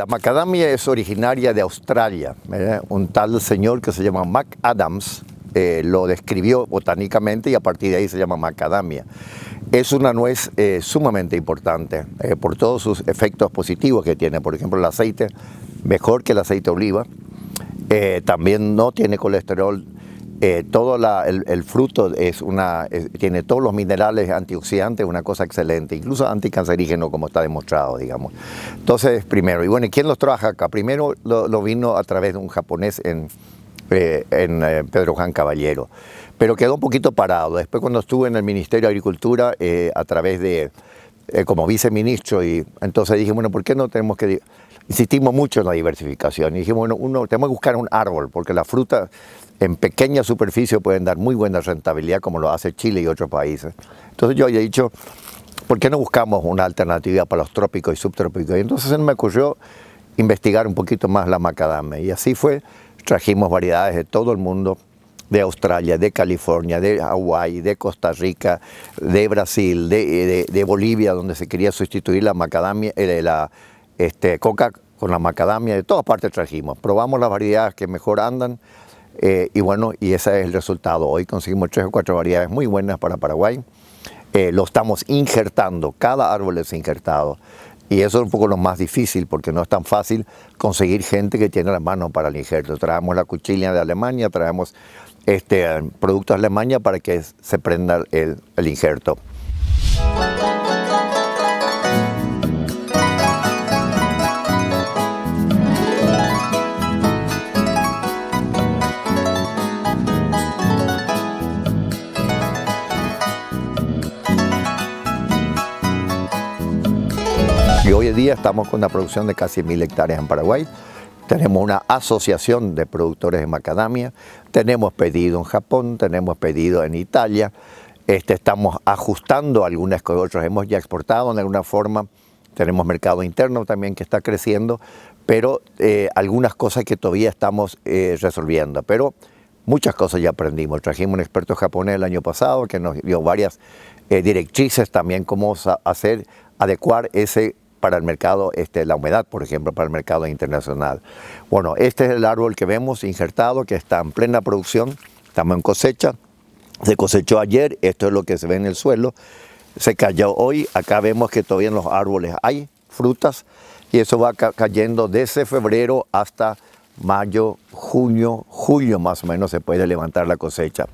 La macadamia es originaria de Australia. Un tal señor que se llama Mac Adams lo describió botánicamente y a partir de ahí se llama macadamia. Es una nuez sumamente importante por todos sus efectos positivos que tiene. Por ejemplo, el aceite, mejor que el aceite de oliva. También no tiene colesterol. Todo el fruto tiene todos los minerales antioxidantes, una cosa excelente, incluso anticancerígeno, como está demostrado, digamos. Entonces, primero, y bueno, ¿quién los trabaja acá? Primero lo vino a través de un japonés en Pedro Juan Caballero, pero quedó un poquito parado. Después, cuando estuve en el Ministerio de Agricultura, a través de, como viceministro, y entonces dije, bueno, ¿por qué no tenemos que...? Insistimos mucho en la diversificación y dijimos, bueno, tenemos que buscar un árbol, porque la fruta en pequeña superficie pueden dar muy buena rentabilidad, como lo hace Chile y otros países. Entonces yo había dicho, ¿por qué no buscamos una alternativa para los trópicos y subtrópicos? Y entonces se me ocurrió investigar un poquito más la macadamia. Y así fue, trajimos variedades de todo el mundo, de Australia, de California, de Hawái, de Costa Rica, de Brasil, de Bolivia, donde se quería sustituir la macadamia, coca con la macadamia, de todas partes trajimos. Probamos las variedades que mejor andan y bueno, y ese es el resultado. Hoy conseguimos 3 o 4 variedades muy buenas para Paraguay. Lo estamos injertando, cada árbol es injertado. Y eso es un poco lo más difícil porque no es tan fácil conseguir gente que tiene las manos para el injerto. Traemos la cuchilla de Alemania, traemos productos de Alemania para que se prenda el injerto. Y hoy en día estamos con una producción de casi 1000 hectáreas en Paraguay. Tenemos una asociación de productores de macadamia. Tenemos pedido en Japón, tenemos pedido en Italia. Estamos ajustando algunas que otras hemos ya exportado en alguna forma. Tenemos mercado interno también que está creciendo, pero algunas cosas que todavía estamos resolviendo. Pero muchas cosas ya aprendimos. Trajimos un experto japonés el año pasado que nos dio varias directrices también cómo adecuar ese para el mercado, la humedad, por ejemplo, para el mercado internacional. Bueno, este es el árbol que vemos injertado, que está en plena producción, estamos en cosecha, se cosechó ayer, esto es lo que se ve en el suelo, se cayó hoy, acá vemos que todavía en los árboles hay frutas, y eso va cayendo desde febrero hasta mayo, junio, julio más o menos se puede levantar la cosecha.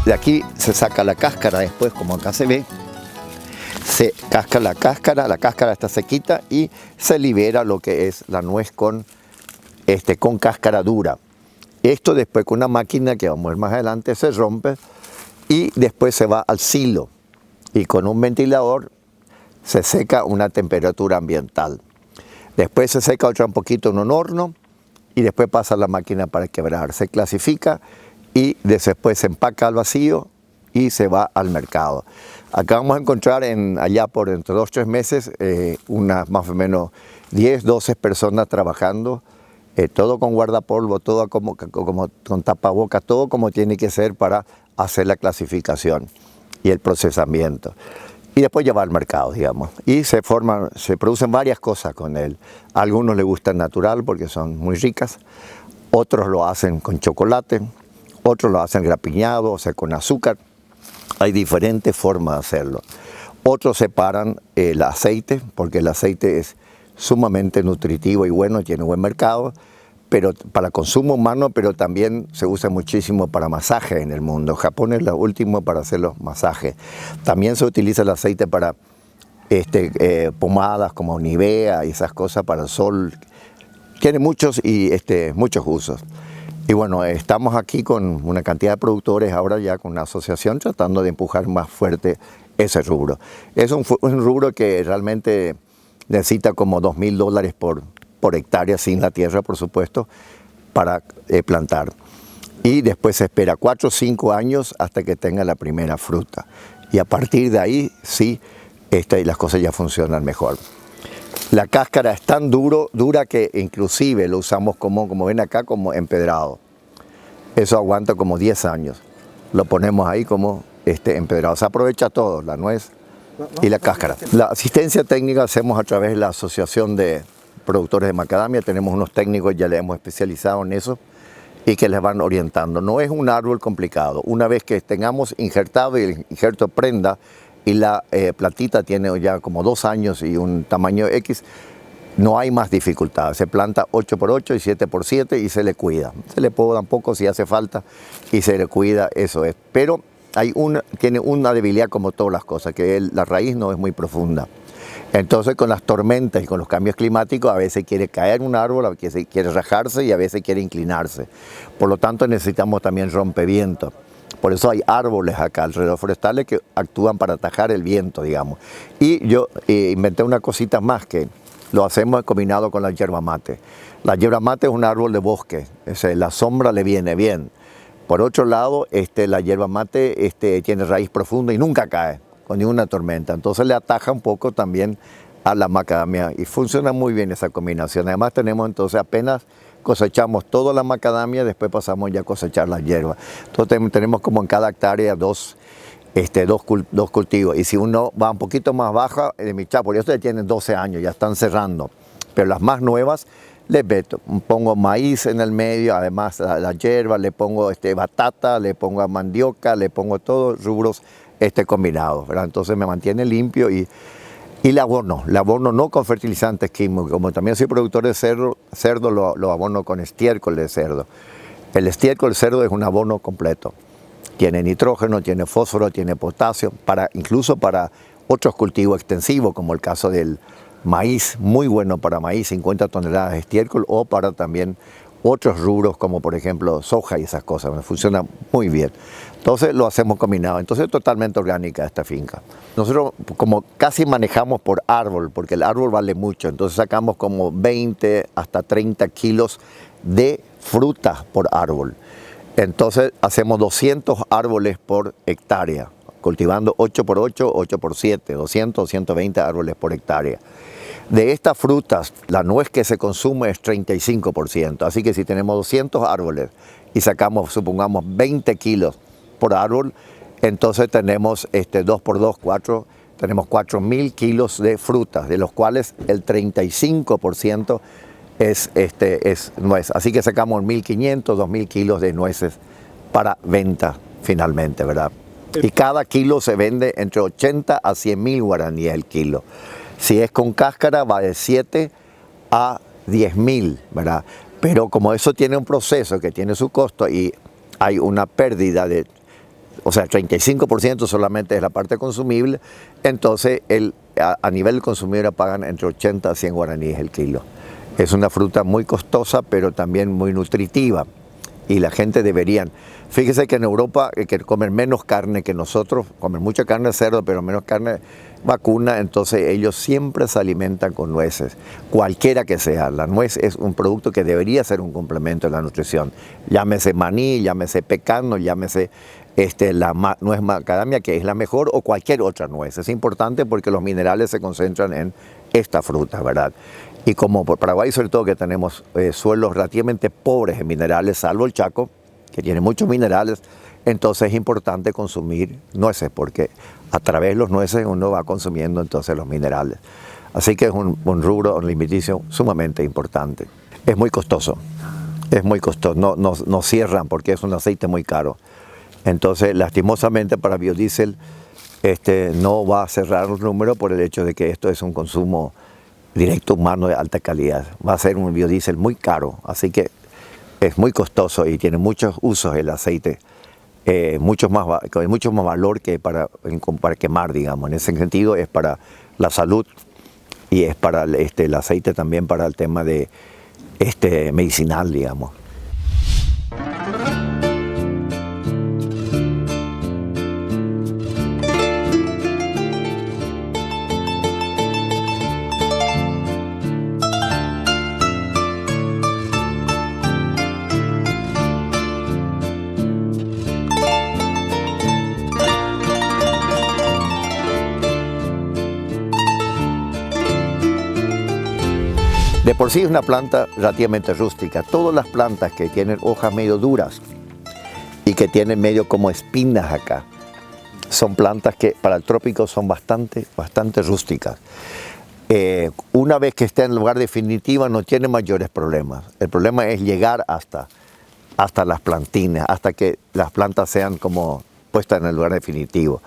De aquí se saca la cáscara después, como acá se ve, se casca la cáscara está sequita y se libera lo que es la nuez con cáscara dura. Esto después con una máquina que vamos a ver más adelante se rompe y después se va al silo y con un ventilador se seca a una temperatura ambiental. Después se seca otra un poquito en un horno y después pasa a la máquina para quebrar. Se clasifica y después se empaca al vacío y se va al mercado. Acá vamos a encontrar allá por entre 2 o 3 meses unas más o menos 10, 12 personas trabajando, todo con guardapolvo, todo como con tapabocas, todo como tiene que ser para hacer la clasificación y el procesamiento. Y después llevar al mercado, digamos. Y se producen varias cosas con él. A algunos les gusta el natural porque son muy ricas, otros lo hacen con chocolate, otros lo hacen grapiñado, o sea, con azúcar. Hay diferentes formas de hacerlo. Otros separan el aceite, porque el aceite es sumamente nutritivo y bueno, tiene buen mercado, pero para consumo humano, pero también se usa muchísimo para masaje en el mundo. Japón es lo último para hacer los masajes. También se utiliza el aceite para pomadas como Nivea y esas cosas para el sol. Tiene muchos usos. Y bueno, estamos aquí con una cantidad de productores ahora ya con una asociación tratando de empujar más fuerte ese rubro. Es un rubro que realmente necesita como $2000 por hectárea sin la tierra, por supuesto, para plantar. Y después se espera 4 o 5 años hasta que tenga la primera fruta. y a partir de ahí sí las cosas ya funcionan mejor. La cáscara es tan dura que inclusive lo usamos como ven acá, como empedrado. Eso aguanta como 10 años. Lo ponemos ahí como empedrado. Se aprovecha todo, la nuez y la cáscara. La asistencia técnica hacemos a través de la Asociación de Productores de Macadamia. Tenemos unos técnicos, ya le hemos especializado en eso y que les van orientando. No es un árbol complicado. Una vez que tengamos injertado y el injerto prenda y la plantita tiene ya como 2 años y un tamaño X, no hay más dificultad. Se planta 8x8 y 7x7 y se le cuida. Se le poda un poco si hace falta y se le cuida, eso es. Pero tiene una debilidad como todas las cosas, que la raíz no es muy profunda. Entonces con las tormentas y con los cambios climáticos a veces quiere caer un árbol, a veces quiere rajarse y a veces quiere inclinarse. Por lo tanto necesitamos también rompeviento. Por eso hay árboles acá alrededor forestales que actúan para atajar el viento, digamos. Y yo inventé una cosita más que lo hacemos combinado con la yerba mate. La yerba mate es un árbol de bosque, la sombra le viene bien. Por otro lado, la yerba mate tiene raíz profunda y nunca cae con ninguna tormenta. Entonces le ataja un poco también a la macadamia y funciona muy bien esa combinación. Además tenemos entonces apenas cosechamos toda la macadamia, después pasamos ya a cosechar la hierba. Entonces tenemos como en cada hectárea dos cultivos. Y si uno va un poquito más baja, de mi chapo, estos ya tienen 12 años, ya están cerrando. Pero las más nuevas, les pongo maíz en el medio, además la hierba, le pongo batata, le pongo mandioca, le pongo todos rubros combinados, ¿verdad? Entonces me mantiene limpio y el abono no con fertilizantes químicos. Como también soy productor de cerdo lo abono con estiércol de cerdo. El estiércol de cerdo es un abono completo. Tiene nitrógeno, tiene fósforo, tiene potasio, incluso para otros cultivos extensivos, como el caso del maíz, muy bueno para maíz, 50 toneladas de estiércol, o para también otros rubros como por ejemplo soja y esas cosas. Me funciona muy bien. Entonces lo hacemos combinado. Entonces es totalmente orgánica esta finca. Nosotros como casi manejamos por árbol, porque el árbol vale mucho, entonces sacamos como 20 hasta 30 kilos de fruta por árbol. Entonces hacemos 200 árboles por hectárea, cultivando 8x8, 8x7, 200, 120 árboles por hectárea. De estas frutas, la nuez que se consume es 35%, así que si tenemos 200 árboles y sacamos, supongamos, 20 kilos por árbol, entonces tenemos 2x2, 4, tenemos 4.000 kilos de frutas, de los cuales el 35% es nuez. Así que sacamos 1.500, 2.000 kilos de nueces para venta finalmente, ¿verdad? Y cada kilo se vende entre 80 a 100.000 guaraníes el kilo. Si es con cáscara va de 7 a 10.000, ¿verdad? Pero como eso tiene un proceso que tiene su costo y hay una pérdida de, o sea, 35% solamente es la parte consumible, entonces a nivel consumidor pagan entre 80 a 100 guaraníes el kilo. Es una fruta muy costosa, pero también muy nutritiva. Y la gente deberían. Fíjese que en Europa que comen menos carne que nosotros, comen mucha carne de cerdo, pero menos carne vacuna, entonces ellos siempre se alimentan con nueces, cualquiera que sea. La nuez es un producto que debería ser un complemento de la nutrición. Llámese maní, llámese pecano, llámese la nuez macadamia, que es la mejor, o cualquier otra nuez. Es importante porque los minerales se concentran en esta fruta, ¿verdad? Y como por Paraguay, sobre todo, que tenemos suelos relativamente pobres en minerales, salvo el Chaco, que tiene muchos minerales, entonces es importante consumir nueces, porque a través de los nueces uno va consumiendo entonces los minerales. Así que es un rubro alimenticio sumamente importante. Es muy costoso, no cierran porque es un aceite muy caro. Entonces, lastimosamente para biodiesel no va a cerrar los números por el hecho de que esto es un consumo directo humano de alta calidad. Va a ser un biodiesel muy caro, así que es muy costoso y tiene muchos usos el aceite, mucho más valor que para quemar, digamos. En ese sentido es para la salud y es para el aceite también para el tema de medicinal, digamos. De por sí es una planta relativamente rústica. Todas las plantas que tienen hojas medio duras y que tienen medio como espinas acá, son plantas que para el trópico son bastante rústicas. Una vez que esté en el lugar definitivo no tiene mayores problemas. El problema es llegar hasta las plantines, hasta que las plantas sean como puestas en el lugar definitivo.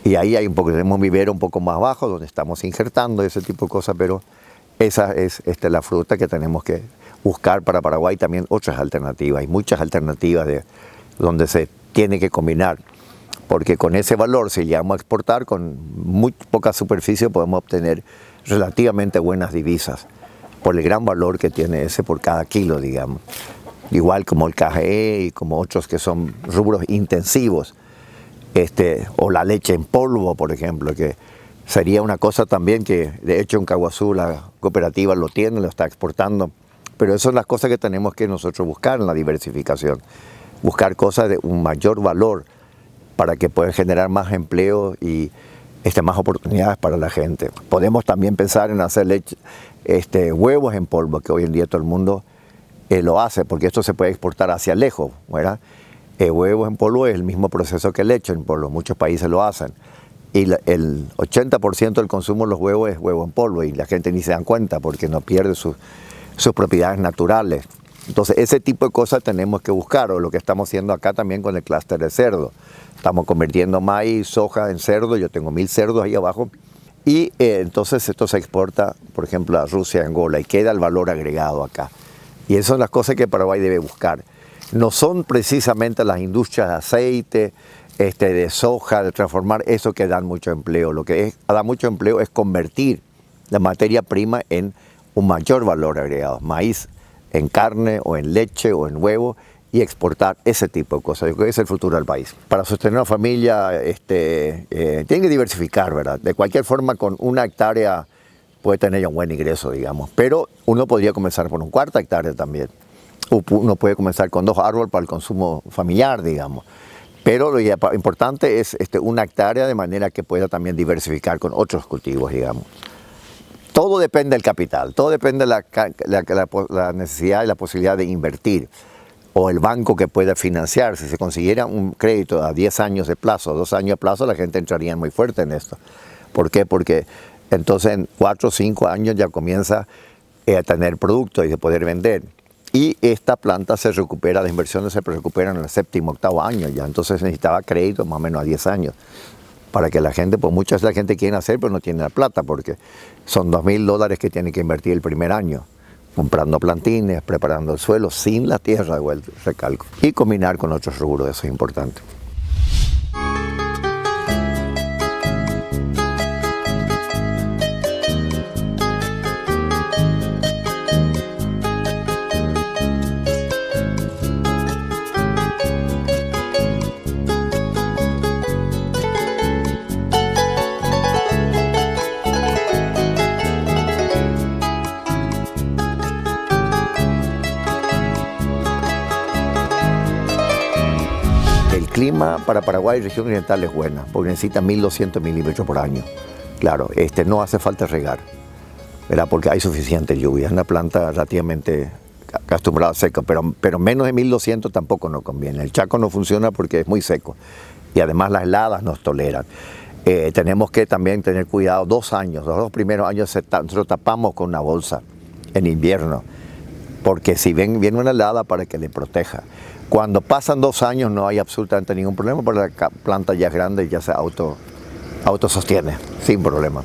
Y ahí tenemos un vivero un poco más bajo donde estamos injertando ese tipo de cosas, pero esa es la fruta que tenemos que buscar para Paraguay. También otras alternativas, hay muchas alternativas donde se tiene que combinar, porque con ese valor, si llegamos a exportar, con muy poca superficie podemos obtener relativamente buenas divisas, por el gran valor que tiene ese por cada kilo, digamos. Igual como el café y como otros que son rubros intensivos, o la leche en polvo, por ejemplo, que sería una cosa también que, de hecho, en Caguazú la cooperativa lo tiene, lo está exportando, pero esas son las cosas que tenemos que nosotros buscar en la diversificación, buscar cosas de un mayor valor para que puedan generar más empleo y más oportunidades para la gente. Podemos también pensar en hacer leche, huevos en polvo, que hoy en día todo el mundo lo hace, porque esto se puede exportar hacia lejos, ¿verdad? Huevos en polvo es el mismo proceso que leche en polvo, muchos países lo hacen. Y el 80% del consumo de los huevos es huevo en polvo y la gente ni se dan cuenta porque no pierde sus propiedades naturales. Entonces ese tipo de cosas tenemos que buscar, o lo que estamos haciendo acá también con el clúster de cerdo. Estamos convirtiendo maíz, soja en cerdo, yo tengo 1000 cerdos ahí abajo. Y entonces esto se exporta, por ejemplo, a Rusia, a Angola, y queda el valor agregado acá. Y esas son las cosas que Paraguay debe buscar. No son precisamente las industrias de aceite, de soja, de transformar eso que dan mucho empleo. Lo que da mucho empleo es convertir la materia prima en un mayor valor agregado. Maíz en carne o en leche o en huevo, y exportar ese tipo de cosas. Yo creo que es el futuro del país. Para sostener una familia tienen que diversificar, ¿verdad? De cualquier forma, con 1 hectárea puede tener ya un buen ingreso, digamos. Pero uno podría comenzar por 1/4 hectárea también. Uno puede comenzar con 2 árboles para el consumo familiar, digamos. Pero lo importante es 1 hectárea, de manera que pueda también diversificar con otros cultivos, digamos. Todo depende del capital, todo depende de la necesidad y la posibilidad de invertir, o el banco que pueda financiar. Si se consiguiera un crédito a 10 años de plazo, 2 años de plazo, la gente entraría muy fuerte en esto. ¿Por qué? Porque entonces en 4 o 5 años ya comienza a tener producto y de poder vender. Y esta planta se recupera, las inversiones se recuperan en el 7º, 8º año ya. Entonces necesitaba crédito más o menos a 10 años. Para que la gente, pues mucha de la gente quiere hacer, pero no tiene la plata, porque son $2000 que tiene que invertir el primer año, comprando plantines, preparando el suelo, sin la tierra, recalco. Y combinar con otros rubros, eso es importante. El clima para Paraguay y región oriental es buena, porque necesita 1200 milímetros por año. Claro, no hace falta regar, ¿verdad? Porque hay suficiente lluvia. Es una planta relativamente acostumbrada a seco, pero menos de 1200 tampoco nos conviene. El Chaco no funciona porque es muy seco y además las heladas nos toleran. Tenemos que también tener cuidado 2 años, los 2 primeros años nosotros tapamos con una bolsa en invierno, porque si viene una helada, para que le proteja. Cuando pasan 2 años no hay absolutamente ningún problema, porque la planta ya es grande y ya se autosostiene sin problema.